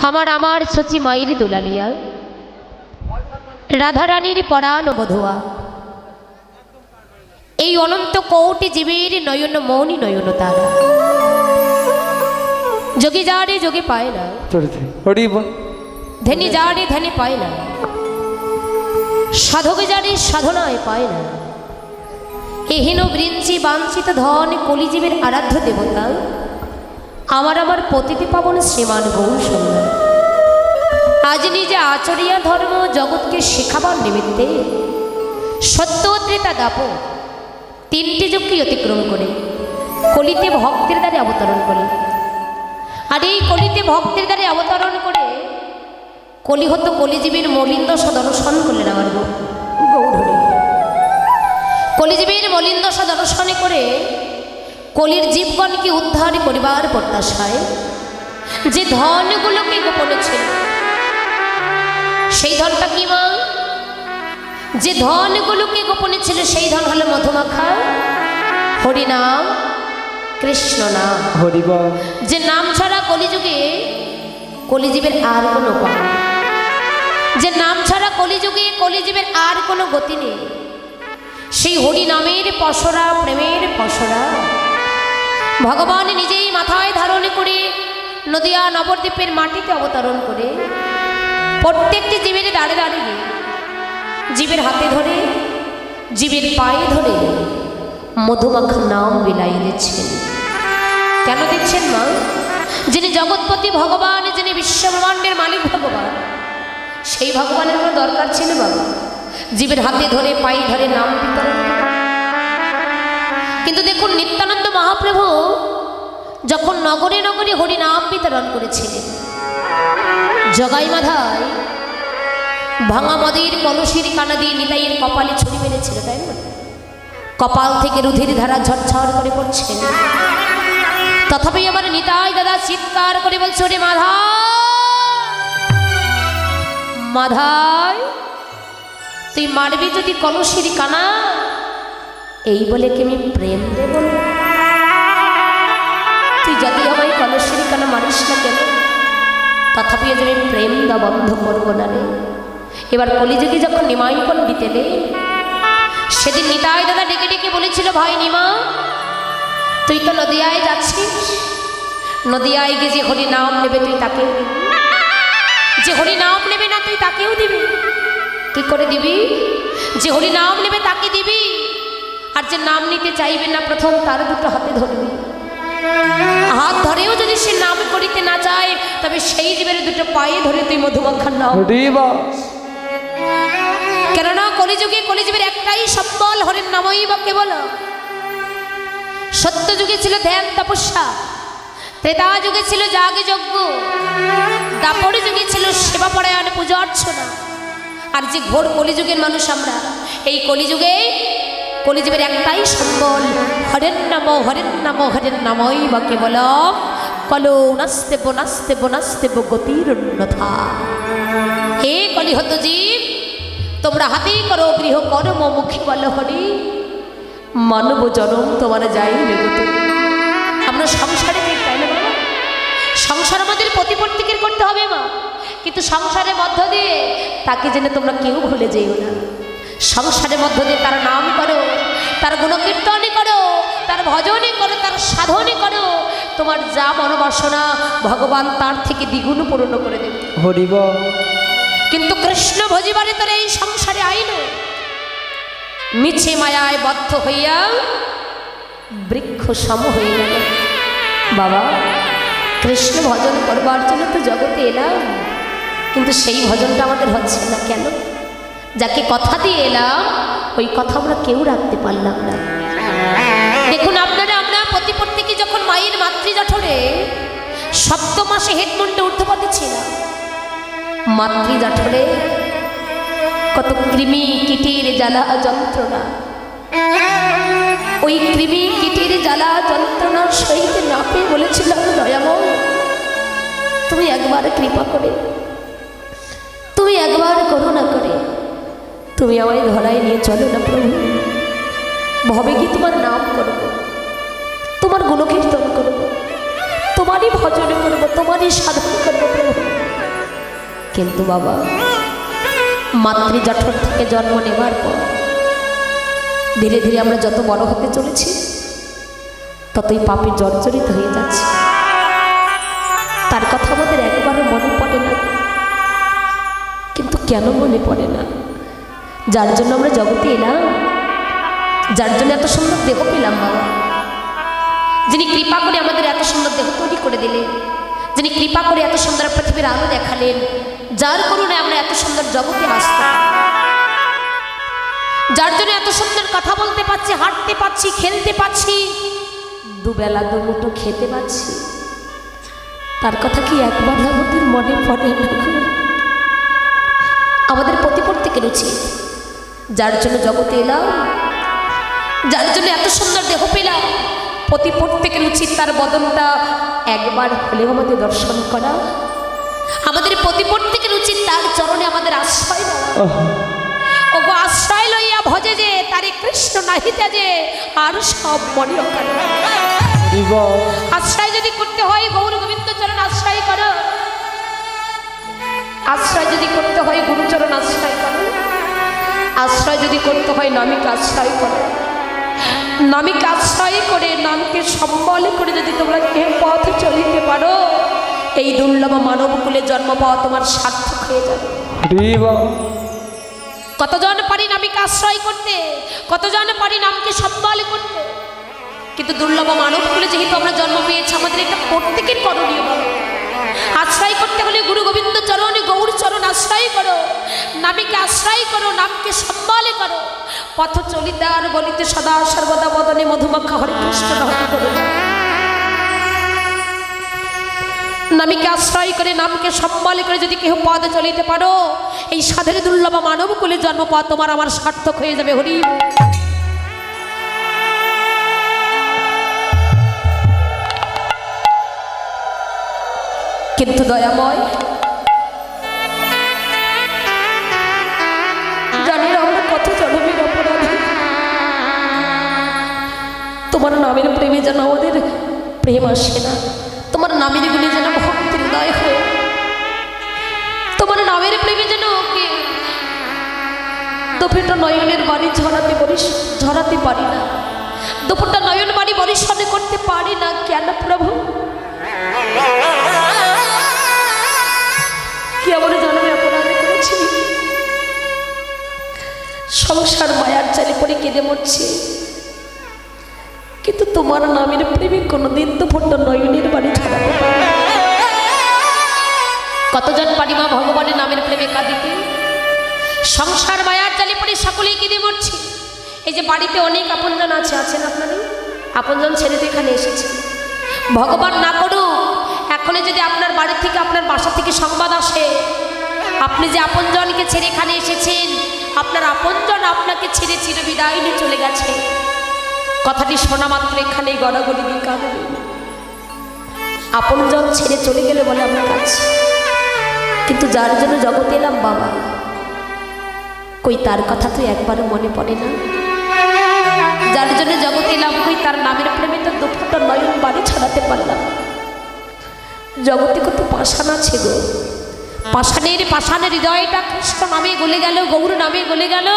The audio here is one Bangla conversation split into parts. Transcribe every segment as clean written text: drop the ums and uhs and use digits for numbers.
আমার আমার সচি মায়ের দুলালিয়া রাধারানীর পরাণ বধুয়া এই অনন্ত কোটি জীবের নয়ন মৌনী নয়ন তারা যোগী যারে যোগে পায় না ধনী যারে ধনী পায় না সাধক যারে সাধনায় পায় না এহীন বৃঞ্চি বাঞ্ছিত ধন কলিজীবের আরাধ্য দেবতা আমার আমার পতিতি পাবন শ্রীমান গৌর সুন্দর আজ নিজে আচরিয়া ধর্ম জগৎকে শেখাবার নিমিত্তে সত্য ত্রেতা দাপর তিনটি যুগকে অতিক্রম করে কলিতে ভক্তের দ্বারে অবতরণ করে। আর এই কলিতে ভক্তের দ্বারে অবতরণ করে কলিহত কলিজীবের মলিনদশা দর্শন করলেন আমার গৌরহরি। কলিজীবের মলিনদশা দর্শনে করে কলির জীবগণকে উদ্ধার করিবার প্রত্যাশায় যে ধনগুলোকে গোপনে ছিল সেই ধনটা কি মা? যে ধনগুলোকে গোপনে ছিল সেই ধন হলো মধুমাখা হরিনাম কৃষ্ণ নাম। যে নাম ছাড়া কলিযুগে কলিজীবের আর কোনো উপায় নেই, যে নাম ছাড়া কলিযুগে কলিজীবের আর কোনো গতি নেই, সেই হরিনামের পসরা প্রেমের পসরা ভগবান নিজেই মাথায় ধারণ করে নদিয়া নবদ্বীপের মাটিতে অবতরণ করে প্রত্যেকটি জীবের দাঁড়ে দাঁড়িয়ে জীবের হাতে ধরে জীবের পায়ে ধরে মধুমাখা নাম বিলাইয়ে দিচ্ছেন। কেন দিচ্ছেন মা? যিনি জগৎপতি ভগবান, যিনি বিশ্বব্রহ্মাণ্ডের মালিক ভগবান, সেই ভগবানের কোনো দরকার ছিল বাবা জীবের হাতে ধরে পায়ে ধরে নাম বিতরণ করা? কিন্তু দেখুন নিত্যানন্দ মহাপ্রভু যখন নগরে নগরে হরি নাম বিতরণ করেছিলেন, জগাই মাধায় ভাঙা মদের কলসির কানা দিয়ে নিতাইয়ের কপালে ছুরি মেরেছিল, তাই না? কপাল থেকে রুধির ধারা ঝরঝর করে পড়ছে, তথাপি আমার নিতাই দাদা চিৎকার করে বলছে, রে মাধায় তুই মারবি যদি কলসির কানা, এই বলে কি আমি প্রেম দেব না? তুই যদি আমায় কলসির কানা মারিস না কেন, তথাপি যে আমি প্রেম দা বন্ধ করবো না রে। এবার কলিযুগে যখন নিমাইকন দিতেলে সেদিন নিতাই দাদা ডেকে ডেকে বলেছিল, ভাই নিমা তুই তো নদিয়ায় যাচ্ছিস, নদিয়ায় গিয়ে যে হরি নাম নেবে তুই তাকেও দিবি, যে হরি নাম নেবে না তুই তাকেও দিবি। কি করে দিবি? যে হরি নাম নেবে তাকে দিবি, আর যে নাম নিতে চাইবে না প্রথম তার দুটো হাতে ধরবি। হাত ধরেও যদি সে নাম করিতে না চায় তবে সেই জীবের দুটো পায়ে ধরে তুই মধুমাখার নাম। কেননা কলিযুগে কলিজীবের একটাই সম্বল হরির নামই বা কেবল। সত্য যুগে ছিল ধ্যান তপস্যা, ত্রেতা যুগে ছিল যাগে যজ্ঞ, দাপর যুগে ছিল সেবা পরায়ণ পূজা অর্চনা। আর যে ঘোর কলিযুগের মানুষ আমরা, এই কলিযুগে কলিজীবের একটাই সম্বল হরের নাম হরের নাম হরের নামই বা কেবল। কলো নাস্তে বনাস্তে বনাস্তে গতির অন্যথা। হে কলিহত জীব, তোমরা হাতেই করো গৃহ কর্ম, মুখে বলো হরি, মানব জনম তোমার যাই বেগত। আমরা সংসারে যে তাই না বাবা, সংসার আমাদের প্রতিপত্তিকের করতে হবে মা, কিন্তু সংসারের মধ্য দিয়ে তাকে জেনে তোমরা কেউ ভুলে যেও না। সংসারের মধ্য দিয়ে তার নাম করো, তার গুণকীর্তনই করো, তার ভজনই করো, তার সাধনই করো। তোমার যা মনোবাসনা ভগবান তার থেকে দ্বিগুণ পূর্ণ করে দেবে। হরিব। কিন্তু কৃষ্ণ ভজিবারে তোর এই সংসারে আইল মিছে মায়ায় বদ্ধ হইয়া বৃক্ষ সম হয়ে গেল। বাবা কৃষ্ণ ভজন করবার জন্য তো জগতে এলাম, কিন্তু সেই ভজনটা আমাদের হচ্ছে না কেন? যাকে কথা দিয়ে এলাম ওই কথা আমরা কেউ রাখতে পারলাম না। দেখুন আপনারা, আমরা প্রতিপত্তিকে যখন মায়ের মাতৃজঠরে সপ্তম মাসে হেডমন্ডে ঊর্ধ্বপদে ছিলাম, মাতৃজঠরে কত কৃমি কীটের জ্বালা যন্ত্রণা, ওই কৃমি কীটের জ্বালা যন্ত্রণা সইতে না পেয়ে বলেছিলাম, দয়াময় তুমি একবার কৃপা করে, তুমি একবার করুণা করে তুমি আমায় ধরায় নিয়ে চলো না প্রভু। ভবে কি তোমার নাম করব, তোমার গুণকীর্তন করব, তোমার তোমারই ভজন করবো, তোমারই সাধন করবো প্রভু। কিন্তু বাবা, মাতৃজঠর থেকে জন্ম নেবার পর ধীরে ধীরে আমরা যত বড় হতে চলেছি ততই পাপে জর্জরিত হয়ে যাচ্ছে। তার কথা আমাদের একবারও মনে পড়ে না। কিন্তু কেন মনে পড়ে না? যার জন্য আমরা জগতে এলাম, যার জন্য এত সুন্দর দেহ পেলাম বাবা, যিনি কৃপা করে আমাদের এত সুন্দর দেহ তৈরি করে দিলেন, যিনি কৃপা করে এত সুন্দর পৃথিবীর আলো দেখালেন, যার করুণায় আমরা এত সুন্দর জগতে আসতে, যার জন্য এত সুন্দর কথা বলতে পারছি, হাঁটতে পারছি, খেলতে পারছি, দুবেলা দুমুঠো খেতে পারছি, তার কথা কি একবার আমাদের মনে পড়ে না? আমাদের প্রতি প্রত্যেকের উচিত, যার জন্য জগতে এলাম, যার জন্য এত সুন্দর দেহ পেলাম, প্রতি প্রত্যেকের উচিত তার বদনটা একবার হলেও আমাদের দর্শন করা। আমাদের প্রতি প্রত্যেকের উচিত তার চরণে আমাদের আশ্রয় দেওয়া। ওগো আশ্রয় লইয়া ভজে যে তারে কৃষ্ণ নাহিতে যে আর সব মনে অকাল। আশ্রয় যদি করতে হয় গৌর গোবিন্দ চরণ আশ্রয় করো, আশ্রয় যদি করতে হয় গুরুচরণ আশ্রয় করো, আশ্রয় যদি করতে হয় নামিকে আশ্রয় করো। নামিকে আশ্রয় করে নামকে সম্বল করে যদি তোমরা এ পথ চলিতে পারো, এই দুর্লভ মানবকুলে জন্ম পাওয়া তোমার সার্থক হয়ে যাবে। কতজন পারি নামিকে আশ্রয় করতে, কতজন পারি নামকে সম্বল করতে, কিন্তু দুর্লভ মানবকুলে যেহেতু আমরা জন্ম পেয়েছি, আমাদের এটা প্রত্যেকের করণীয় হবে। আশ্রয় করতে হলে গুরু গোবিন্দ চরণ গৌর চরণ আশ্রয় করো, নামিকে আশ্রয় করো, নামকে সম্বল করো। পথ চলিতে আর বলিতে সদা সর্বদা বদনে মধুমাখা হরে কৃষ্ণ হরে করো। নামিকে আশ্রয় করে নামকে সম্বল করে যদি কেউ পদে চলিতে পারো, এই সাধের দুর্লভ মানব কুলে জন্ম পাওয়া তোমার আমার সার্থক হয়ে যাবে। হরি কিন্তু দয়াময়, জানি আমরা কত জন্মের অপরাধী, তোমার নামের প্রেমে যেন আমাদের প্রেম আসে না, তোমার নামের গুলি যেন ভক্তির হৃদয় হয়, তোমার নামের প্রেমে যেন ওকে দুপুরটা নয়নের বাড়ি ঝরাতে পারি না, দুপুরটা নয়ন বাড়ি বরিশনে করতে পারি না। কেন প্রভু? কি আমরা জন্মে অপরাধ করেছি? সংসার মায়ার চালে পড়ে কেঁদে মরছি, কিন্তু তোমার নামের প্রেমে কোনোদিন দুপুরটা নয়নের বাড়ি ঝরাতে পারি না। কতজন পারি মা ভগবানের নামের প্রেমে কাঁদিতে? সংসার মায়ার জালে পড়ে সকলেই কেঁদে মরছি। এই যে বাড়িতে অনেক আপনজন আছেন আপনারই আপনজন ছেড়ে তো এখানে এসেছে, ভগবান না করুক এখনই যদি আপনার বাড়ি থেকে আপনার বাসা থেকে সংবাদ আসে আপনি যে আপনজনকে ছেড়ে এখানে এসেছেন, আপনার আপনজন আপনাকে ছেড়ে চিরবিদায় নিয়ে চলে গেছে, কথাটি শোনা মাত্র এখানেই গড়াগড়ি দিয়ে কাঁদবে। আপনজন ছেড়ে চলে গেলে বলে আমরা কাছে, কিন্তু যার জন্য জগতে এলাম বাবা, কই তার কথা তো একবারও মনে পড়ে না। যার জন্য জগতে এলাম, কই তার নামের প্রেমে তো দুপুরটা নয়ন বাড়ি ছড়াতে পারলাম। জগতে কত পাষাণ আছে গো, পাষাণের হৃদয়টা কৃষ্ণ নামে গলে গেল, গৌর নামে গলে গেল,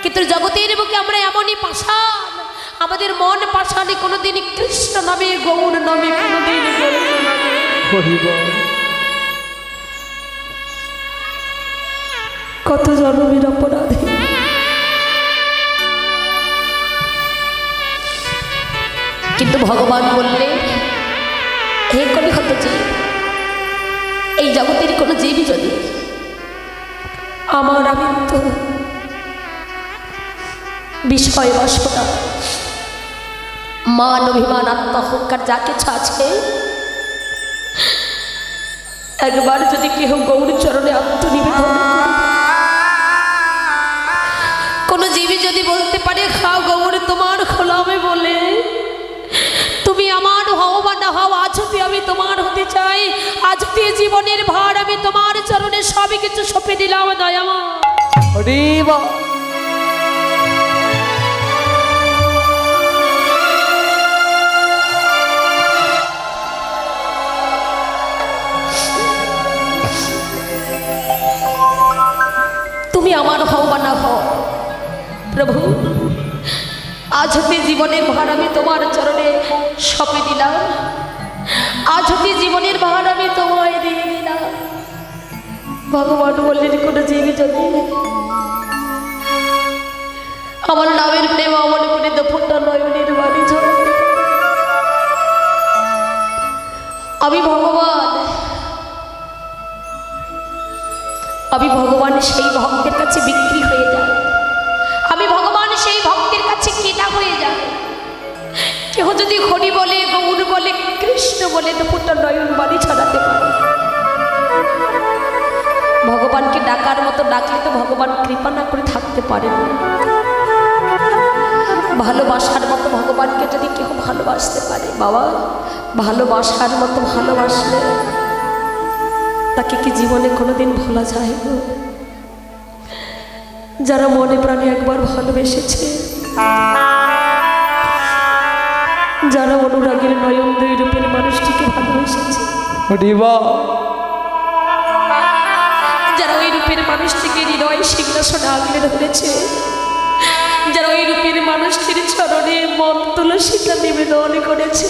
কিন্তু জগতের বুকে আমরা এমনই পাষাণ, আমাদের মন পাষাণে কোনোদিন কৃষ্ণ নামে গৌর নামে কোনোদিন কত জন্মের অপরাধী। কিন্তু ভগবান বললেন, হে কলিহত জীব, এই জগতের কোনো জীবই যদি আমার আমিত্ব বিষয় বাসনা মান অভিমান আত্মহংকার যা কিছু আছে, একবার যদি কেহ গৌর চরণে আত্মনিবেদন করে, কোনো জীবী যদি বলতে পারে খাও গৌর তোমার খোলামে বলে, তুমি আমার হও বা না হও, আজ হতে আমি তোমার হতে চাই, আজ হতে জীবনের ভার আমি তোমার চরণে সবই কিছু সঁপে দিলাম দয়ামা। প্রভু, আজ হতে জীবনের ভার আমি তোমার চরণে সঁপে দিলাম। আজ হতে জীবনের ভার আমি তোমায় দিয়ে দিলাম। ভগবান বললেন, কোনো জীবী যদি আমার নামের প্রেম অমন করে দুপুরটা নয়নের বাড়ি ঝরাতে পারে, আমি ভগবান সেই ভক্তের কাছে বিক্রি হয়ে যায়। আমি ভগবান সেই ভক্তের কাছে কেনা হয়ে যায়। কেউ যদি হরি বলে, গৌর বলে, কৃষ্ণ বলে দুপুরটা নয়ন বাড়ি ছড়াতে পারে। ভগবানকে ডাকার মতো ডাকলে তো ভগবান কৃপা না করে থাকতে পারে না। ভালোবাসার মতো ভগবানকে যদি কেউ ভালোবাসতে পারে, বাবা, ভালোবাসার মতো ভালোবাসলে তাকে কি জীবনে কোনোদিন ভোলা যায় না? যারা মনে প্রাণে একবার ভালোবেসেছে, যারা অনুরাগের নয়ন দুই রূপের মানুষটিকে ভালোবেসেছে, যারা ওই রূপের মানুষটিকে হৃদয় সিংহাসনে আগলে ধরেছে, যারা ওই রূপের মানুষটির চরণে মন তুলসীটা নিবেদন করেছে,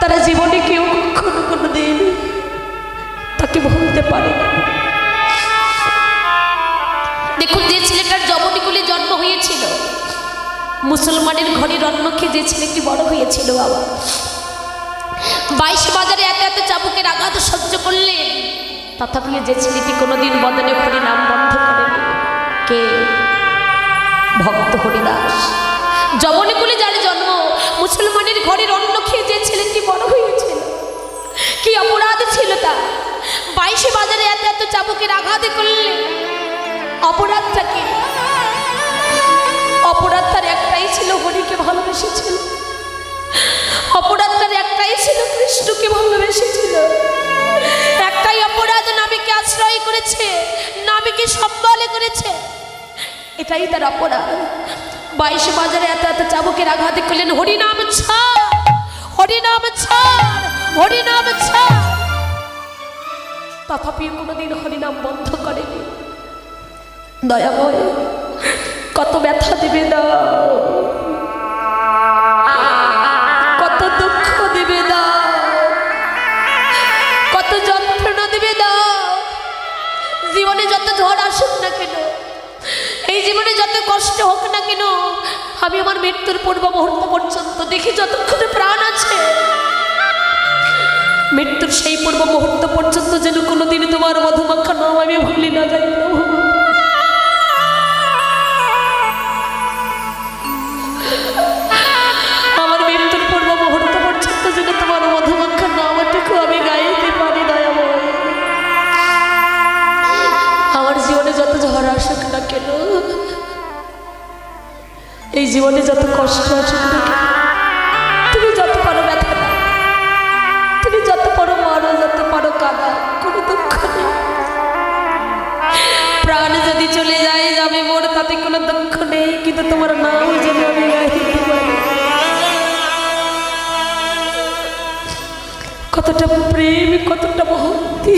তারা জীবনে কেউ কখনো কোনো দিন তাকে ভুলতে পারে না। দেখুন, যে ছেলেটার যমনীকুলে জন্ম হয়েছিল, মুসলমানের ঘরের অন্ন খেয়ে যে ছেলেটি বড় হয়েছিল, বাবা 22 বাজারে এত এত চাবুকের আঘাত সহ্য করলেন, তথাপি যে ছেলেটি কোনোদিন বদনে হরি নাম বন্ধ করেনি, কে? ভক্ত হরিদাস। যমনীকুলে যার জন্ম, মুসলমানের ঘরের অন্ন খেয়ে যে ছেলেটি বড় হয়েছিল, কি অপরাধ ছিল তার? 22 বাজারে এত এত চাবুকের আঘাতে করলে অপরাধটা কি? অপরাধ তার একটাই ছিল, হরিকে ভালোবেসেছিল। অপরাধ তার একটাই ছিল, কৃষ্ণকে ভালোবেসেছিল। একটাই অপরাধ, নাবিকে আশ্রয় করেছে, নাবিকে সম্বলে করেছে, এটাই তার অপরাধ। 22 বাজারে এত এত চাবুকের আঘাতে করলেন, হরিনাম ছাড়, হরিনাম ছাড়, হরিনাম ছাড়। তথাপি কোনোদিন হরিনাম বন্ধ করেনি। দয়াময়, কত ব্যথা দেবে না, কত দুঃখ দেবে না, কত যন্ত্রণা দেবে না। জীবনে যত ঝড় আসুক না কেন, এই জীবনে যত কষ্ট হোক না কেন, আমি আমার মৃত্যুর পূর্ব মুহূর্ত পর্যন্ত দেখি যতক্ষণে প্রাণ আছে, মৃত্যুর সেই পূর্ব মুহূর্ত পর্যন্ত যেন কোনোদিন তোমার মধুমাখা নাম আমি ভুলি না যাই। আমার মৃত্যুর পূর্ব মুহূর্ত পর্যন্ত যেন তোমার মধুমাখা নামটুকু আমি গাইতে পারি। দয়াময়, আমার জীবনে যত ঝড় আসুক না কেন, এই জীবনে যত কষ্ট আসুক না কেন, তুমি যত পারো ব্যথা দাও, তুমি যত পারো মারো, যত পারো কাঁদা, কোনো দুঃখ নেই। প্রাণ যদি চলে যায়, যাবে মোর, তাতে কোনো দুঃখ নেই, কিন্তু তোমার নাম যেন আমি গাইতে পারি। কতটা প্রেম, কতটা ভক্তি,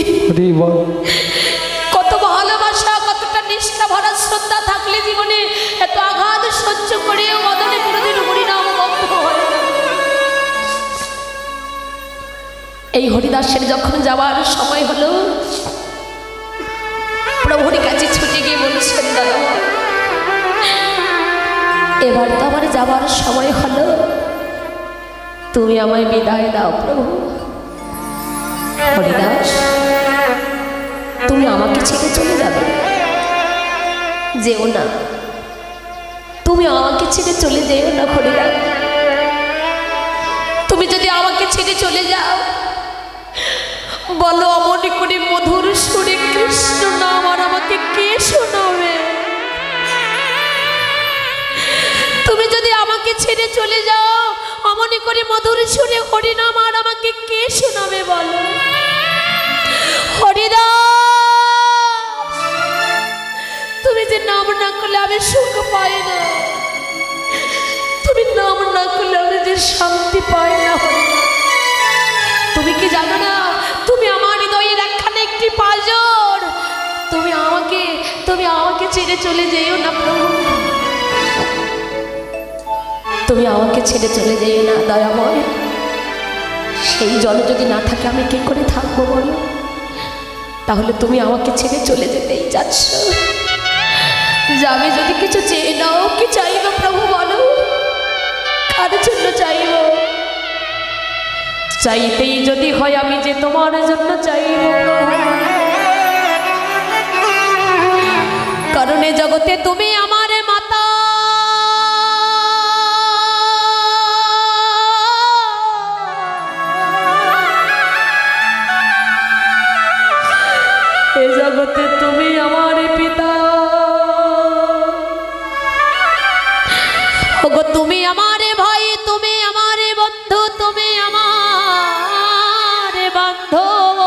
কত ভালোবাসা, কতটা নিষ্ঠা ভরা শ্রদ্ধা থাকলে জীবনে এত আঘাত সহ্য করেও বদলে কোনোদিন হরিনাম বন্ধ হয় না। এই হরিদাসের যখন যাওয়ার সময় হলো, প্রভুর কাছে ছুটে গিয়ে বলছেন, এবার তো আমার যাওয়ার সময় হলো, তুমি আমায় বিদায় দাও প্রভু। হরিদাস, তুমি আমাকে ছেড়ে চলে যাবে? যেও না, তুমি আমাকে ছেড়ে চলে যেও না হরিদাস। তুমি যদি আমাকে ছেড়ে চলে যাও, বলো অমন করে মধুর সুরে কৃষ্ণ নাম আর আমাকে কে শোনাবে? তুমি যদি আমাকে ছেড়ে চলে যাও, অমন করে মধুর সুরে হরিনাম আর আমাকে কে শোনাবে বলো? হরিদাস, তুমি যে নাম না করলে আমি সুখ পাই না, তুমি নাম না করলে আমি যে শান্তি পাই না। তুমি কি জানো না, তুমি আমার হৃদয়ের একখানে একটি পাঁজর, ছেড়ে চলে যেও না প্রভু, তুমি আমাকে ছেড়ে চলে যেও না দয়াময়। সেই জল যদি না থাকে আমি কি করে থাকবো বলো? তাহলে তুমি আমাকে ছেড়ে চলে যেতেই যাচ্ছ। যাবে যদি কিছু চেয়ে নাও, কি চাইবো প্রভু বলো? কার জন্য চাইব? চাইতেই যদি হয় আমি যে তোমার জন্য চাইব প্রভু, কারণ এ জগতে তুমি আমার মাতা। এ জগতে তুমি আমার পিতা। ওগো তুমি আমার ভাই, তুমি আমার বন্ধু, তুমি আমার বান্ধব।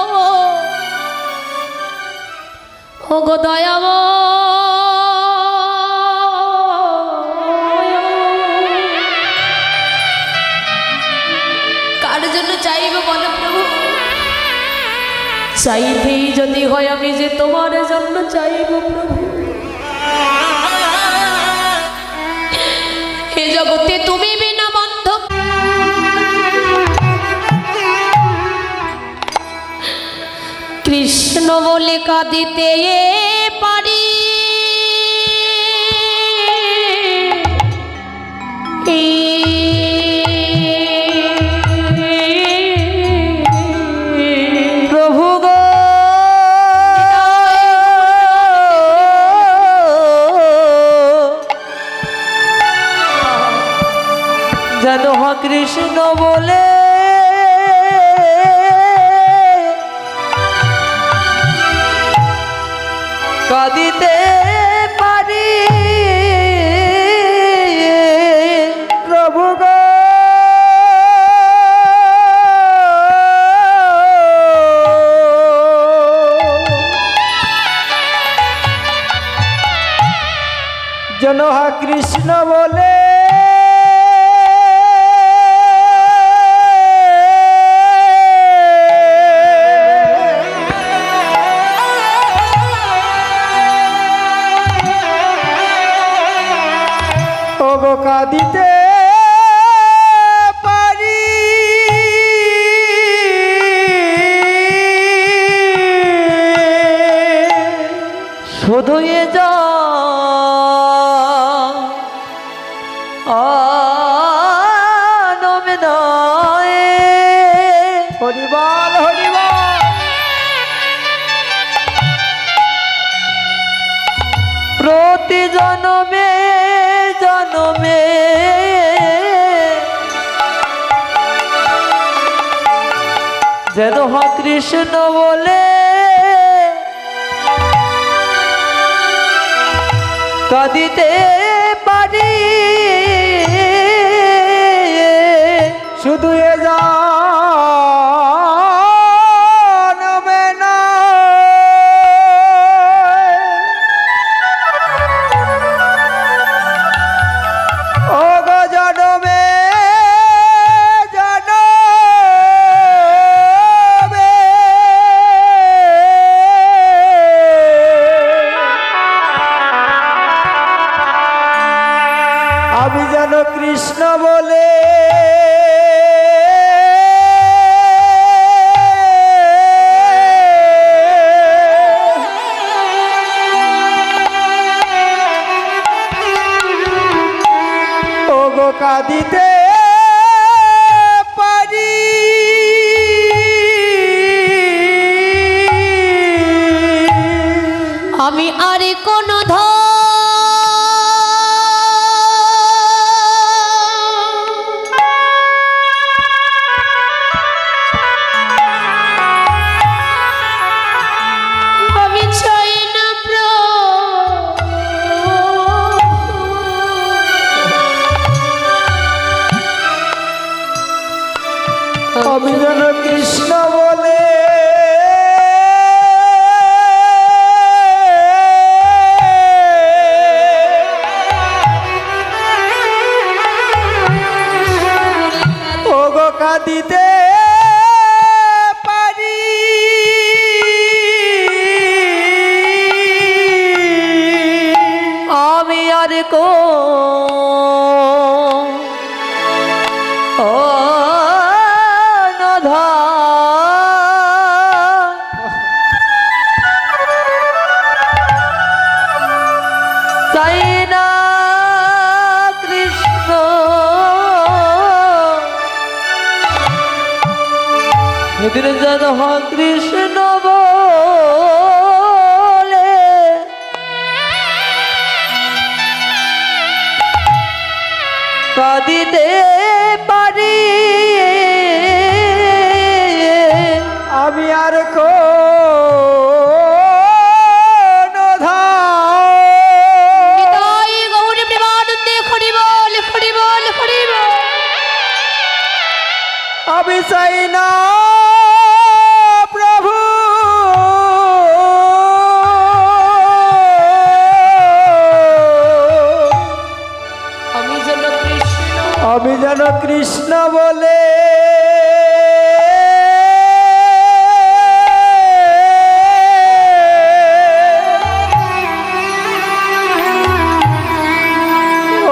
ওগো দয়াময়, কার জন্য চাইব বলো প্রভু? চাইতেই যদি হয় আমি যে তোমার জন্য চাইব প্রভু। এ জগতে তুমি বিনা বান্ধব, কৃষ্ণ বলে কাঁদিতে পারি, প্রভু গো যেন কৃষ্ণ বলে কাঁদিতে পারি, প্রভু গো যেন কৃষ্ণ বলে ওগো কাঁদিতে পারি, শুধু এ যা নমে নয়। হরিবল হরিবল, প্রতি জনমে জনমে যেন কৃষ্ণ বলে কাঁদিতে পারি, শুধু এ জনমে নয়। ও গো জনমে জনমে আমি যেন কৃষ্ণ বলে ওগো কাঁদিতে পারি, আমি আর কোনো আমি চাই না আমি যেন কৃষ্ণ বলে ওগো কাঁদিতে পারি, কো ও নধা চাই না কৃষ্ণ সেদিন যেন কৃষ্ণ বলে কাঁদিতে পারি আমি আর কোনো ধাম নিতাই গৌর প্রেমানন্দে হরি বল হরি বল হরি বল। আমি চাই না প্রভু আমি যেন কৃষ্ণ আমি যেন কৃষ্ণ বলে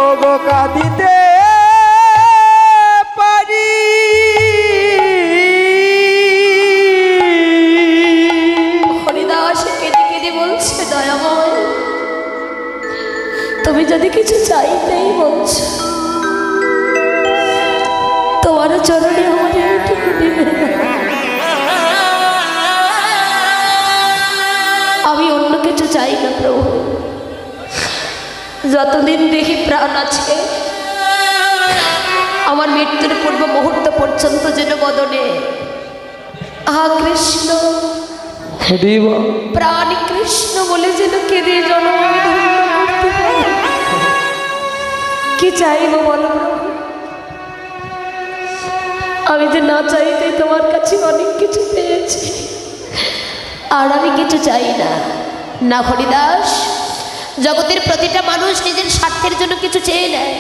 ওগো কাঁদিতে পারি হরিদাস কেঁদে কেঁদে বলছে দয়াময় তুমি যদি কিছু চাইতেই বলছো তোমার চরণে আমার এইটুকু দিবে না। আমি অন্য কিছু চাই না প্রভু, যতদিন দেখি প্রাণ আছে আমার মৃত্যুর পূর্ব মুহূর্ত পর্যন্ত যেন বদনে আহা কৃষ্ণ প্রাণ কৃষ্ণ বলে যেন কেঁদে জন্ম আমি ধন্য করতে পারি। কি চাইব বলো প্রভু? আমি যে না চাইতে তোমার কাছে অনেক কিছু পেয়েছি, আর আমি কিছু চাই না। না হরিদাস, জগতের প্রতিটা মানুষ নিজের স্বার্থের জন্য কিছু চেয়ে নেয়,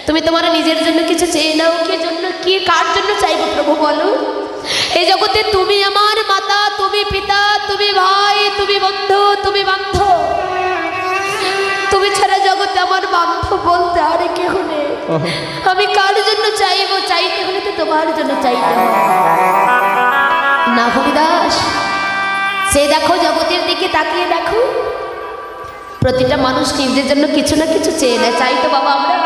তুমি তোমার নিজের জন্য কিছু চেয়ে নাও। কে জন্য, কি কার জন্য চাইবো প্রভু বলো? এই জগতে তুমি আমার মাতা, তুমি পিতা, তুমি ভাই, তুমি বন্ধু, তুমি বান্ধব। তুমি ছাড়া জগতে আমার বান্ধব বলতে আর কেউ নেই। আমি কার জন্য চাইবো? চাইতে হলে তো তোমার জন্য চাইতে হবে। না হরিদাস, সে দেখো জগতের দিকে তাকিয়ে দেখো, প্রতিটা মানুষ নিজের জন্য কিছু না কিছু চেয়ে নেয়। চাই তো বাবা আমরা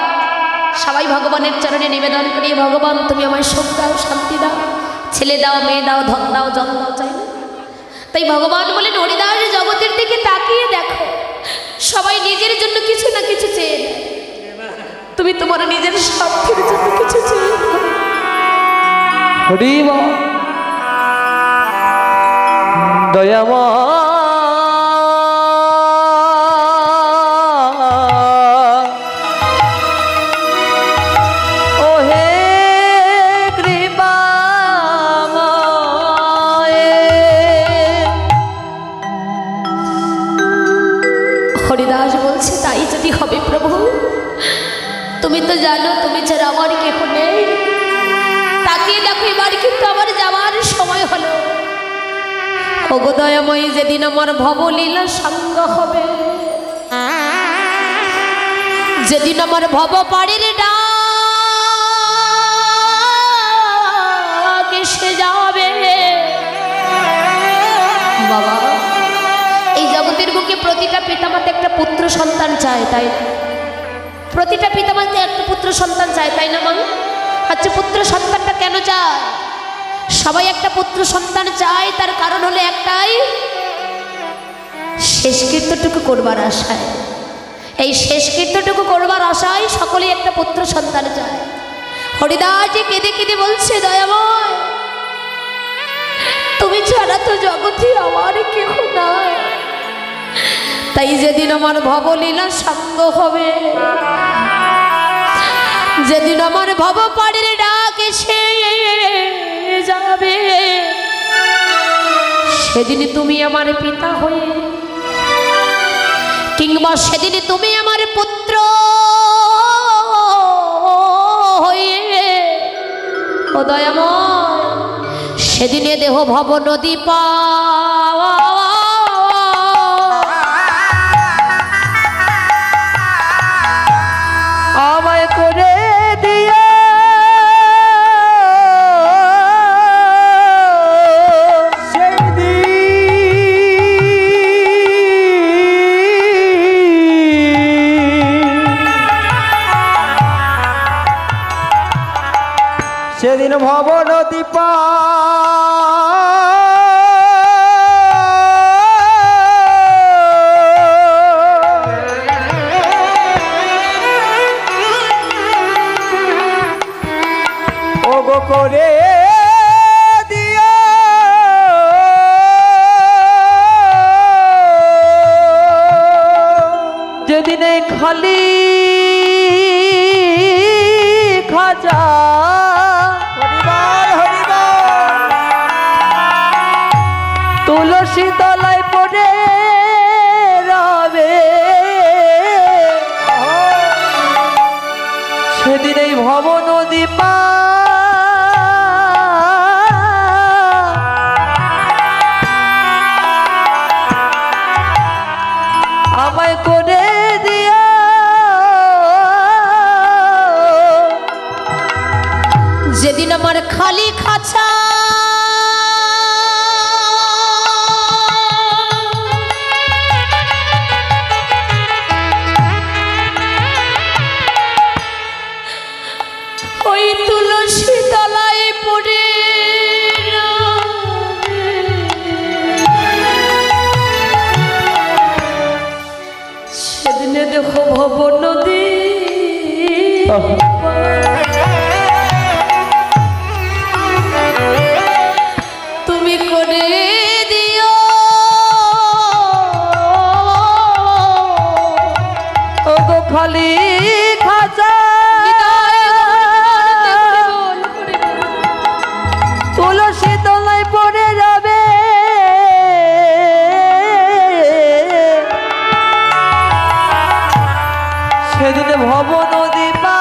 সবাই ভগবানের চরণে নিবেদন করি, ভগবান তুমি আমায় সুখ দাও, শান্তি দাও, ছেলে দাও, মেয়ে দাও, ধন দাও, জন দাও, চাই না? তাই ভগবান বলেন হরিদাস জগতের দিকে তাকিয়ে দেখো, সবাই নিজের জন্য কিছু না কিছু চেয়ে নেয়, তুমি তোমার নিজের স্বার্থের জন্য কিছু চেয়ে নাও। হরিব দয়ামা ও হে কৃপাময়। হরিদাস বলছে তাই যদি হবে প্রভু, তুমি তো জানো তুমি ছাড়া আমার কেহ নেই। তাকিয়ে দেখো এবার কিন্তু আমার যাওয়ার সময় হলো। ওগো দয়াময়ী, যেদিন আমার ভবলীলা সাঙ্গ হবে, যেদিন আমার ভব পাড়ের ডাক এসে যাবে বাবা। এই জগতের বুকে প্রতিটা পিতামাতা একটা পুত্র সন্তান চায়, তাই না? প্রতিটা পিতামাতা একটা পুত্র সন্তান চায়, তাই না মা? আচ্ছা, পুত্র সন্তানটা কেন চায়? সবাই একটা পুত্র সন্তান চায়, তার কারণ হলো একটাই, শেষকৃত্যটুকু করবার আশায়। এই শেষকৃত্যটুকু করবার আশায় সকলেই একটা পুত্র সন্তান চায়। হরিদাস কেঁদে কেঁদে বলছে দয়াময়, তুমি ছাড়া তো জগতে আমার কেহ নাই। তাই যেদিন আমার ভবলীলা সাঙ্গ হবে, যেদিন আমার ভব পাড়ের ডাক এসে যাবে, সেদিন তুমি আমার পিতা হয়ে, কিংবা সেদিন তুমি আমার পুত্র হয়ে, ও দয়াময়, সেদিনে দেহ ভব নদী সেদিন ভব নদী ও গো করে দিও যেদিনে খালি খাজা হরিবার হরিবার তুলসী তলায় পড়ে রবে সেদিন এই ভব নদী পা আমায় করে দিও যেদিন আমার খালি খাঁচা ওই তুলসী তলায় পড়ে সেদিনে দেখো ভব নদী তুমি করে দিও ও গো খালি খাজা তুলসী তলায় পড়ে যাবে সেদিন ভব নদী পা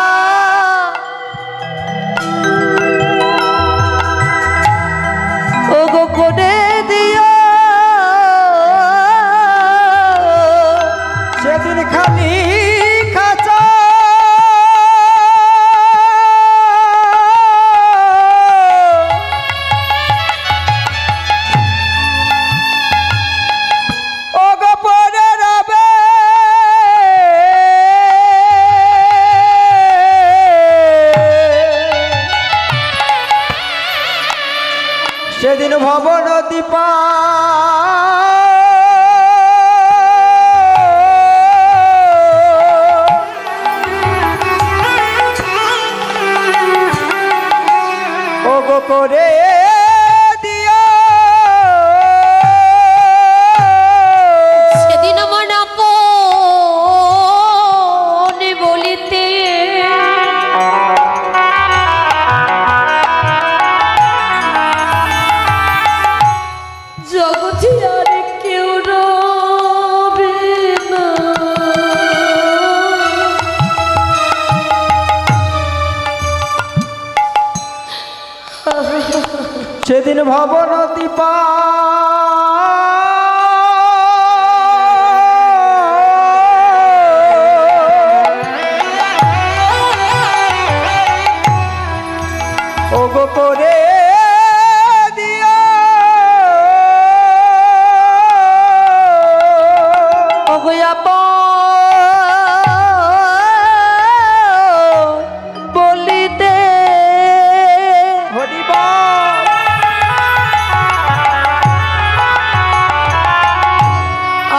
ও গো করে দিও সেদিন খালি খাঁচা ও গো পরে রবে সেদিন ভব নদী পা ও গো করে দিও সেদিন আমার আপন বলিতে জগতে আর কেউ রবে না সেদিন ভব নদী পা ও গো করে দিও ও গো আপন বলিতে হরিবার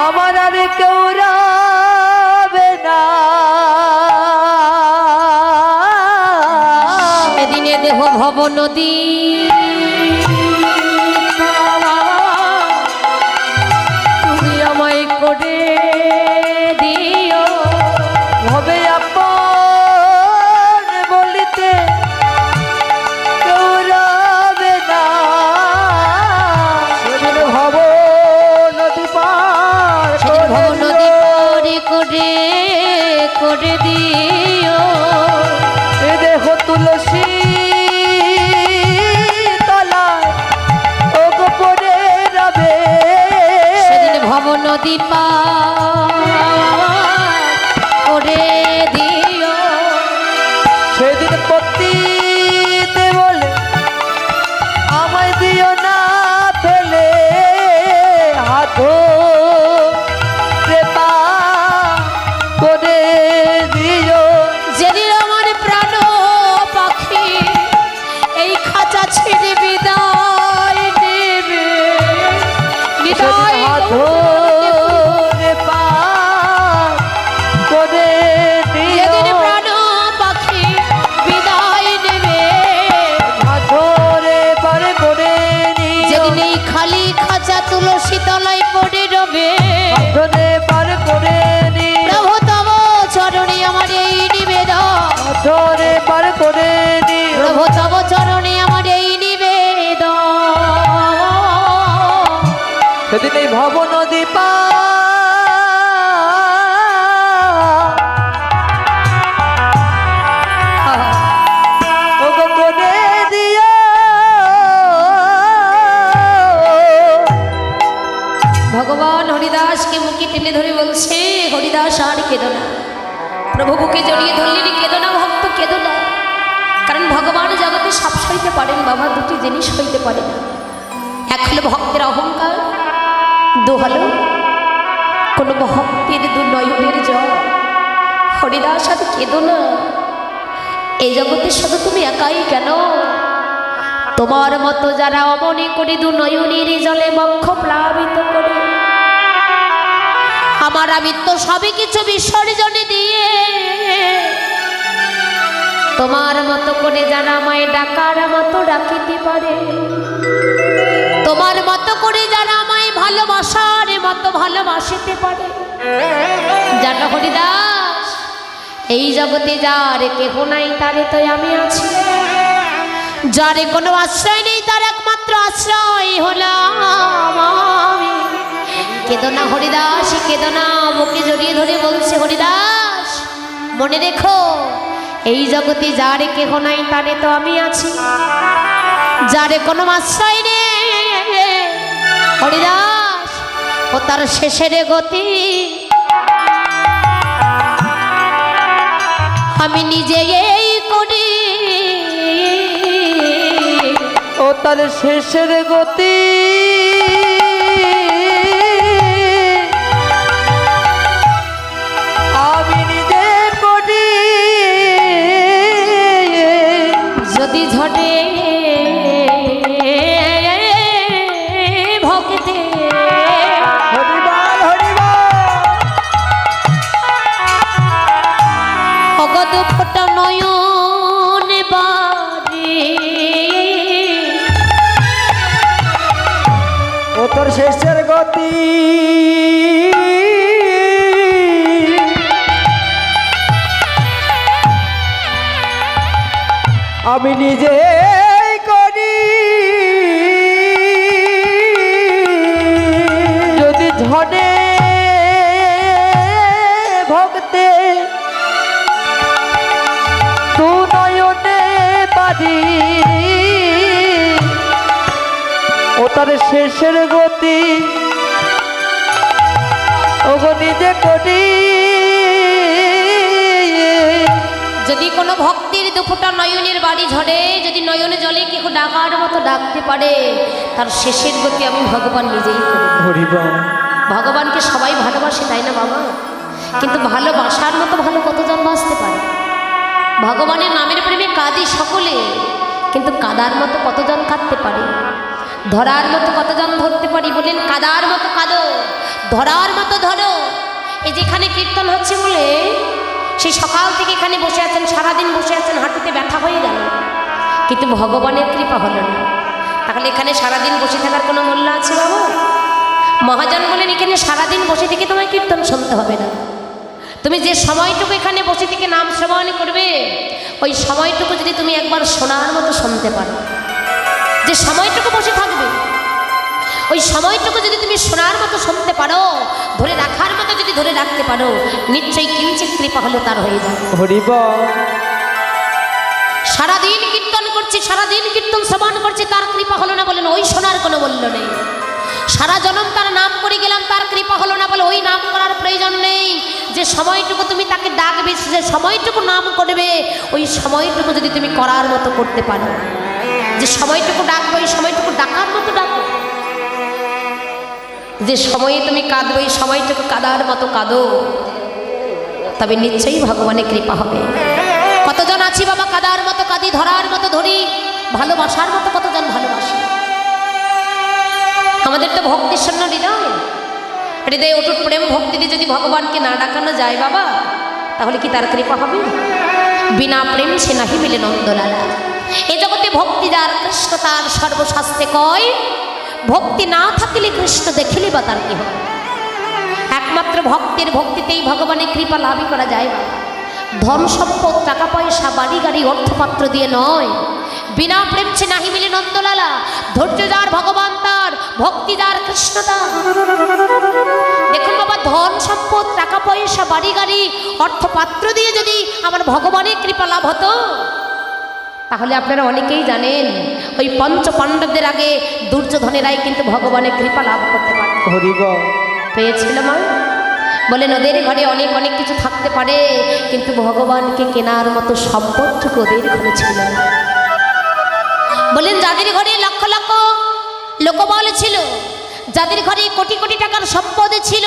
আমার আর কেউ রবে না সেদিনে দেহ ভব নদী তুমি আমায় করে দিও হবে আপন বলিতে কেউ রবে না সেদিন ভব নদী পার সেদিন ভব করে নদী দিও। করে করে দিও এ দেহ তুলসী তলায় ও গো পড়ে রবে সেদিন ভব নদী করে দিও সেদিন পতিতে বলে আমায় দিও না ফেলে হাত কৃপা করে দিও যেদিন আমার প্রাণ পাখি এই যেদিন এই ভব নদী পার ওগো করে দিও ভগবান হরিদাসকে মুখে টেনে ধরে বলছে, হরিদাস আর কেঁদো না। প্রভু বুকে জড়িয়ে ধরলেন, কেঁদো না ভক্ত, কেঁদো না। কারণ ভগবান জগতে সব সইতে পারেন বাবা, দুটি জিনিস হইতে পারে না। এক হলো ভক্তের অহংকার, দু হলো কোনো ভক্তের দু নয়নের জল। হরিদাস আর কেঁদো না, এই জগতে শুধু তুমি একাই কেন, তোমার মতো যারা অমনে করে দু নয়নের জলে বক্ষ প্লাবিত করে আমার আমিত্ব সবে কিছু বিসর্জনে দিয়ে তোমার মতো করে যারা আমায় ডাকার মতো ডাকিতে পারে, তোমার মতো করে যারা আমায় ভালোবাসার মতো ভালোবাসিতে পারে, জানো হরিদাস এই জগতে যার কেহ নাই তারে তো আমি আছি, যার কোনো আশ্রয় নেই তার একমাত্র আশ্রয় হলাম আমি। কেঁদো না হরিদাস, কেঁদো না। বুকে জড়িয়ে ধরে বলছে, হরিদাস মনে রেখো এই জগতে যার কেহ নাই তারে তো আমি আছি, যার কোনো আশ্রয় নেই হরিদাস ও তার শেষের গতি আমি নিজে এই করি, ও তার শেষের গতি আমি নিজে করি। যদি ঝটে ভক্তে হরিবল হরিবল অগদ ফোটা নয়ন বাড়ি ও তোর শেষের গতি আমি নিজে করি। যদি ঝড়ে ভক্তে তু নয়নে বাড়ি ও তার শেষের গতি ওগো নিজে করি। যদি কোনো ভক্তির দুফোটা নয়নের বাড়ি ঝরে, যদি নয়নে জলে কেউ ডাকার মতো ডাকতে পারে, তার শেষের গতি আমি ভগবান নিজেই করি। হরিবল ভগবানকে সবাই ভালোবাসে তাই না বাবা, কিন্তু ভালোবাসার মতো ভালো কতজন বাঁচতে পারে? ভগবানের নামের প্রেমে কাঁদি সকলে, কিন্তু কাদার মতো কতজন কাঁদতে পারে? ধরার মতো কতজন ধরতে পারি? বলেন কাদার মতো কাঁদো, ধরার মতো ধরো। এই যেখানে কীর্তন হচ্ছে বলে সেই সকাল থেকে এখানে বসে আছেন, সারাদিন বসে আছেন, হাঁটুতে ব্যথা হয়ে গেল, কিন্তু ভগবানের কৃপা হলো না। তাহলে এখানে সারাদিন বসে থাকার কোনো মূল্য আছে বাবা? মহাজন বলেন এখানে সারাদিন বসে থেকে তোমায় কীর্তন শুনতে হবে না, তুমি যে সময়টুকু এখানে বসে থেকে নাম শ্রবণ করবে ওই সময়টুকু যদি তুমি একবার শোনার মতো শুনতে পারো, যে সময়টুকু বসে থাকবে ওই সময়টুকু যদি তুমি শোনার মতো শুনতে পারো, ধরে রাখার মতো যদি ধরে রাখতে পারো, নিশ্চয়ই কিঞ্চিত কৃপা হলে তার হয়ে যাবে। হরিবল সারাদিন কীর্তন করছি, সারাদিন কীর্তন শ্রবণ করছি, তার কৃপা হলো না বলেন ওই শোনার কোনো মূল্য নেই। সারা জনম তার নাম করে গেলাম, তার কৃপা হলো না বলে ওই নাম করার প্রয়োজন নেই। যে সময়টুকু তুমি তাকে ডাকবে, যে সময়টুকু নাম করবে, ওই সময়টুকু যদি তুমি করার মতো করতে পারো, যে সময়টুকু ডাকবে ওই সময়টুকু ডাকার মতো ডাকো, যে সময়ে তুমি কাঁদবে ওই সময়টুকু কাঁদার মতো কাঁদো, তবে নিশ্চয়ই ভগবানের কৃপা হবে। কতজন আছি বাবা কাদার মতো কাঁদি, ধরার মতো ধরি, ভালোবাসার মতো কতজন ভালোবাসি। আমাদের তো ভক্তির শূন্য হৃদয়, হৃদয়ে অটুট প্রেম ভক্তি দিয়ে যদি ভগবানকে না ডাকানো যায় বাবা, তাহলে কি তার কৃপা হবে? বিনা প্রেম সে নাহি মিলে নন্দলালা। এ জগতে ভক্তি যার কৃষ্ণ তার সর্বশাস্ত্রে কয়, ভক্তি না থাকিলে কৃষ্ণ দেখিলে বা তার কি হবে? একমাত্র ভক্তের ভক্তিতেই ভগবানের কৃপা লাভই করা যায়। ধন সম্পদ টাকা পয়সা বাড়ি গাড়ি অর্থপাত্র দিয়ে নয়, বিনা প্রেম ছে নাহি মিলে নন্দলালা, ধৈর্য যার ভগবান তার, ভক্তি যার কৃষ্ণ তার। দেখুন বাবা, ধন সম্পদ, টাকা পয়সা, বাড়ি গাড়ি, অর্থপাত্র দিয়ে যদি আমার ভগবানের কৃপা লাভ হতো, তাহলে আপনারা অনেকেই জানেন ওই পঞ্চ পাণ্ডবদের আগে দুর্যোধনেরাই কিন্তু ভগবানের কৃপা লাভ করতে পারে। হরি বল। পেয়েছিল মা? বলেন ওদের ঘরে অনেক অনেক কিছু থাকতে পারে, কিন্তু ভগবানকে কেনার মতো সম্পদটুকু ওদের ঘরে ছিল না। বলেন যাদের ঘরে লক্ষ লক্ষ লোকবল ছিল, যাদের ঘরে কোটি কোটি টাকার সম্পদ ছিল,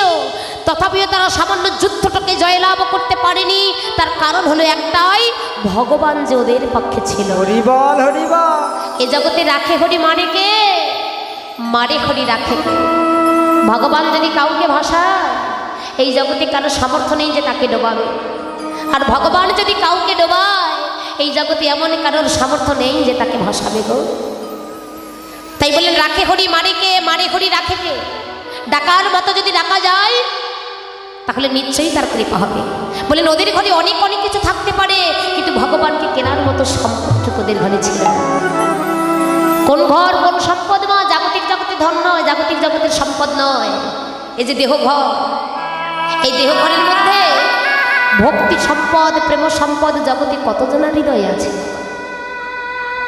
তথাপিও তারা সামান্য যুদ্ধটাকে জয়লাভ করতে পারেনি, তার কারণ হলো একটাই, ভগবান যে ওদের পক্ষে ছিল। হরি বল, হরি বল। এ জগতে রাখে হরি মানে কে? মারে হরি রাখে কে? ভগবান যদি কাউকে ভাসায়, এই জগতে কারো সামর্থ্য নেই যে তাকে ডোবাবে। আর ভগবান যদি কাউকে ডোবায়, এই জগতে এমন কারোর সামর্থ্য নেই যে তাকে ভাসাবে গো। তাই বলেন রাখে হরি মারে কে, মারে হরি রাখে কে? ডাকার মতো যদি ডাকা যায়, তাহলে নিশ্চয়ই তার কৃপা হবে। বলেন ওদের ঘরে অনেক অনেক কিছু থাকতে পারে, কিন্তু ভগবানকে কেনার মতো সম্পদটুকু ওদের ঘরে ছিল না। কোন ঘর, কোন সম্পদ মা? জাগতিক জগতে ধন নয়, জাগতিক জগতের সম্পদ নয়। এই যে দেহ ঘর, এই দেহ ঘরের মধ্যে ভক্তি সম্পদ, প্রেম সম্পদ জগতে কতজনের হৃদয় আছে?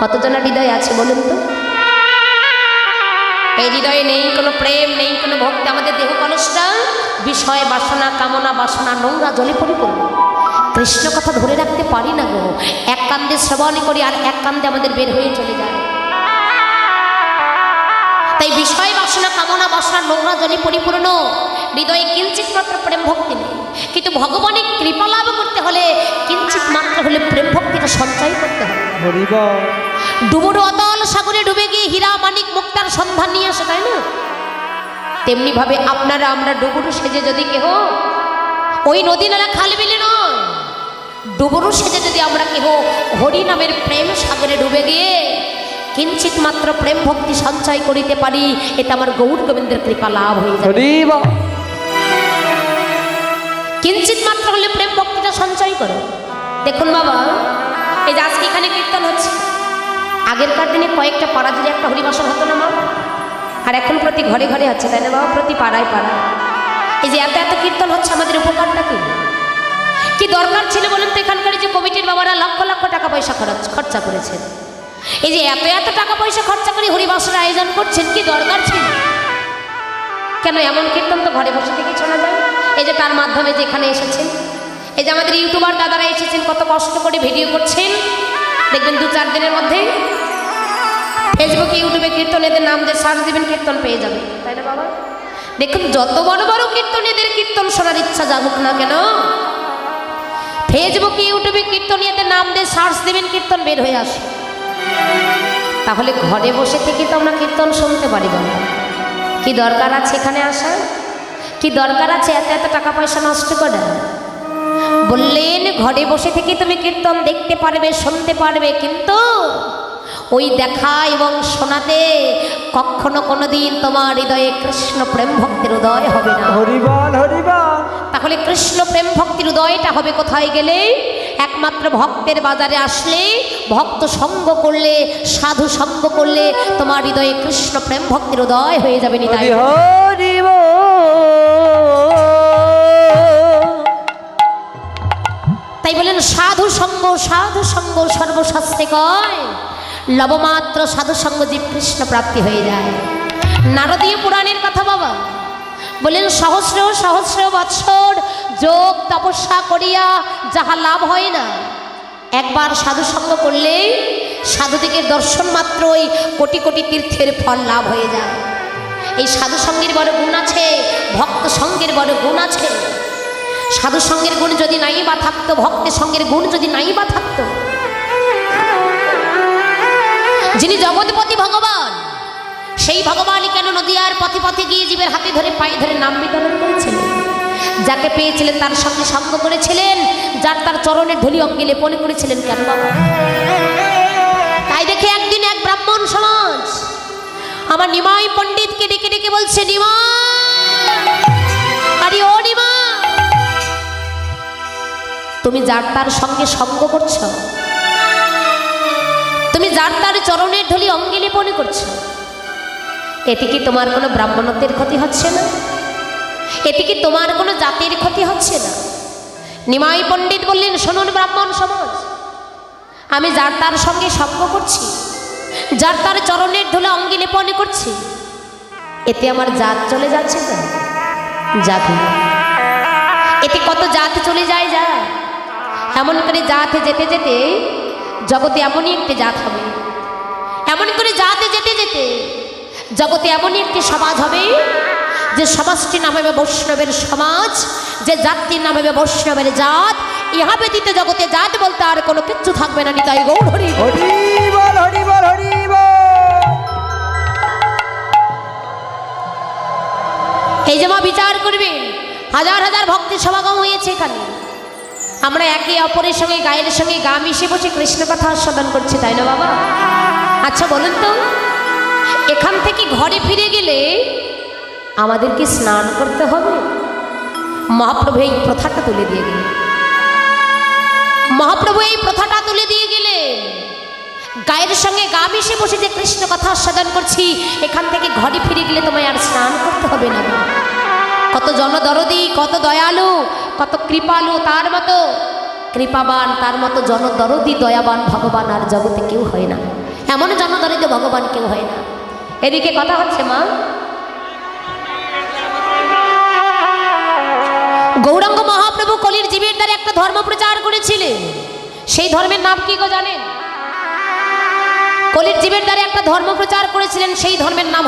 কতজনের হৃদয় আছে বলুন তো? এই হৃদয়ে নেই কোনো প্রেম, নেই কোনো ভক্তি। আমাদের দেহ কলসটা বিষয় বাসনা, কামনা বাসনা, নোংরা জলে পরিপূর্ণ। কৃষ্ণ কথা ধরে রাখতে পারি না গো। এক কান্দে শ্রবণ করি আর এক কান্দে আমাদের বের হয়ে চলে যায়। তাই বিষয় বাসনা, কামনা বাসনা, নোংরা জলে পরিপূর্ণ, হৃদয়ে কিঞ্চিত মাত্র প্রেম ভক্তি নেই। কিন্তু ভগবানের কৃপা লাভ করতে হলে কিঞ্চিত মাত্র হলে প্রেম ভক্তিটা সঞ্চয় করতে হবে। হরি বল। ডুবুরু অতল সাগরে ডুবে গিয়ে হীরা মানিক মুক্তার সন্ধান নিয়ে আসে, তাই না? তেমনি ভাবে আপনারা আমরা ডুবুরু সেজে যদি কেহ ওই নদী নালা খাল বিলে নয়, ডুবুরু সেজে যদি আমরা কেহ হরি নামের প্রেম সাগরে ডুবে গিয়ে কিঞ্চিত মাত্র প্রেম ভক্তি সঞ্চয় করিতে পারি, এটা আমার গৌর গোবিন্দের কৃপা লাভ হয়ে যাবে। হরি বল। কিঞ্চিত মাত্র হলে প্রেম ভক্তিটা সঞ্চয় করো। দেখুন বাবা, এই যে আজকে এখানে কীর্তন হচ্ছে, আগেরকার দিনে কয়েকটা পাড়া জুড়ে একটা হরিবাসন হতো না মা? আর এখন প্রতি ঘরে ঘরে হচ্ছে, তাই না বাবা? প্রতি পাড়ায় পাড়ায় এই যে এত এত কীর্তন হচ্ছে, আমাদের উপকারটা কি? কি দরকার ছিল বলুন তো? এখানকার যে কমিটির বাবারা লক্ষ লক্ষ টাকা পয়সা খরচা করেছেন, এই যে এত এত টাকা পয়সা খরচা করে হরিবাসের আয়োজন করছেন, কি দরকার ছিল? কেন এমন কীর্তন তো ঘরে বসে থেকে শোনা যায়। এই যে তার মাধ্যমে যে এখানে এসেছেন, এই যে আমাদের ইউটিউবার দাদারা এসেছেন, কত কষ্ট করে ভিডিও করছেন, দেখবেন 2-4 দিনের মধ্যে ফেসবুকে ইউটিউবে কীর্তন এদের নাম দিয়ে সার্চ দিবেন, কীর্তন পেয়ে যাবে, তাই না বাবা? দেখুন যত বড় বড় কীর্তন, এদের কীর্তন শোনার ইচ্ছা জাগুক না কেন, ফেসবুকে ইউটিউবে কীর্তন এদের নাম দিয়ে সার্চ দিবেন, কীর্তন বের হয়ে আসে। তাহলে ঘরে বসে থেকে তো আমরা কীর্তন শুনতে পারি বলো? কি দরকার আছে এখানে আসার? কি দরকার আছে এত এত টাকা পয়সা নষ্ট করা? বললেন ঘরে বসে থেকে তুমি কীর্তন দেখতে পারবে, শুনতে পারবে, কিন্তু ওই দেখা এবং শোনাতে কখনো কোনোদিন তোমার হৃদয়ে কৃষ্ণ প্রেম ভক্তির উদয় হবে না। হরি বল, হরি বল। তাহলে কৃষ্ণ প্রেম ভক্তির উদয়টা হবে কোথায় গেলে? একমাত্র ভক্তের বাজারে আসলে, ভক্ত সঙ্গ করলে, সাধু সঙ্গ করলে তোমার হৃদয়ে কৃষ্ণ প্রেম ভক্তির উদয় হয়ে যাবে। নিতাই হরি বল। তাই বলেন সাধু সঙ্গ, সাধু সঙ্গ সর্বশাস্ত্রে কয়, লবমাত্র সাধু সঙ্গ জীব কৃষ্ণ প্রাপ্তি হয়ে যায়। নারদীয় পুরাণের কথা বাবা বলেন, সহস্র সহস্র বৎসর যোগ তপস্যা করিয়া যাহা লাভ হয় না, একবার সাধু সঙ্গ করলে সাধুদিগের দর্শন মাত্রই কোটি কোটি তীর্থের ফল লাভ হয়ে যায়। এই সাধু সঙ্গের বড় গুণ আছে, ভক্ত সঙ্গের বড় গুণ আছে। সাধু সঙ্গের গুণ যদি নাই বা থাকতো, ভক্তের সঙ্গের গুণ যদি নাই বা থাকতো, যিনি জগৎপতি ভগবান, সেই ভগবানই কেন নদিয়ার পথে পথে গিয়ে জীবের হাতে ধরে পায়ে ধরে নাম বিতরণ করেছিলেন? যাকে পেয়েছিলেন তার সঙ্গে সঙ্গ করেছিলেন, যার তার চরণের ধুলি অঙ্গে লেপন করেছিলেন কেন বাবা? তাই দেখে একদিন এক ব্রাহ্মণ সমাজ আমার নিমাই পণ্ডিতকে ডেকে ডেকে বলছে, নিমাই, আরে ও নিমাই, তুমি যার তার সঙ্গে সঙ্গ করছো, তুমি যার তার চরণের ধুলি অঙ্গে লেপন করছো, এতে কি তোমার কোনো ব্রাহ্মণত্বের ক্ষতি হচ্ছে না? এতে কি তোমার কোনো জাতির ক্ষতি হচ্ছে না? নিমাই পণ্ডিত বললেন, শুনুন ব্রাহ্মণ সমাজ, আমি যার তার সঙ্গে সঙ্গ করছি, যার তার চরণের ধুলো অঙ্গে লেপন করছি, এতে আমার জাত চলে যাচ্ছে তো? জাতি এতে কত জাত চলে যায় যা। এমন করে জাত যেতে যেতে জগতে এমনই একটি জাত হবে, এমন করে জাতে যেতে যেতে জগতে এমনই একটি সমাজ হবে, যে সমাজটির নাম হবে বৈষ্ণবের সমাজ, যে জাতির নাম হবে বৈষ্ণবের জাত। ইহা ব্যতীত জগতে জাত বলতে আর কোনো কিচ্ছু থাকবে না। নিতাই গৌর হরি বল। হরি বল, হরি বল, হরি বল। এই যে মা বিচার করবে, হাজার হাজার ভক্তের সমাগম হয়েছে এখানে, আমরা একে অপরের সঙ্গে গায়ের সঙ্গে গা মিশে বসে কৃষ্ণ কথা আস্বাদন করছি, তাই না বাবা? আচ্ছা বলুন তো, এখান থেকে ঘরে ফিরে গেলে আমাদের কি স্নান করতে হবে? মহাপ্রভু এই প্রথাটা তুলে দিয়ে গেলেন। মহাপ্রভু এই প্রথাটা তুলে দিয়ে গেলেন, গায়ের সঙ্গে গা মিশে বসে যে কৃষ্ণ কথা আস্বাদন করছি, এখান থেকে ঘরে ফিরে গেলে তোমায় আর স্নান করতে হবে না। কত জনদরদি, কত দয়ালু, কত কৃপালু, তার মতো কৃপাবান, তার মতো জনদরদি দয়াবান ভগবান আর জগতে কেউ হয় না। এমন জনদরদি ভগবান কেউ হয় না। এদিকে কথা হচ্ছে মা, গৌরাঙ্গ মহাপ্রভু কলির জীবের দ্বারা একটা ধর্ম প্রচার করেছিলেন। সেই ধর্মের নাম কি গো জানেন? কলির জীবের দ্বারা একটা ধর্ম প্রচার করেছিলেন, সেই ধর্মের নাম